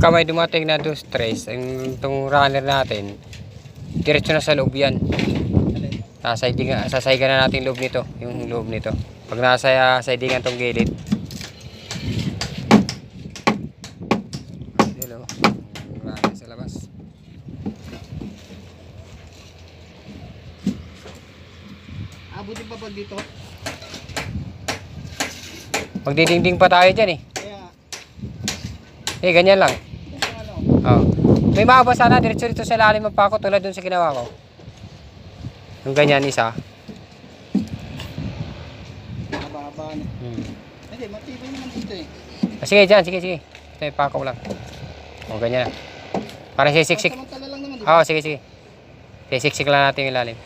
Pagka may dumating na dos tres, itong runner natin, diretso na sa loob yan. Sasaygan na natin loob nito, yung loob nito. Pag nasa sidingan tong gilid. Hello. Runner sa labas. Abutin pa pag dito. Magdidingding pa tayo dyan eh. Kaya, Ganyan lang. ano, Oh. May mababa sana diretso dito sa ilalim ng pako tulad dun sa ginawa ko. Yung ganyan isa. haba-haba na. Hindi, matibay naman dito eh. Sige dyan, sige. Ito yung pako lang. O ganyan na. Parang sisiksik. Samantala lang naman, di Oo, ba? sige. Sisiksik lang natin yung ilalim.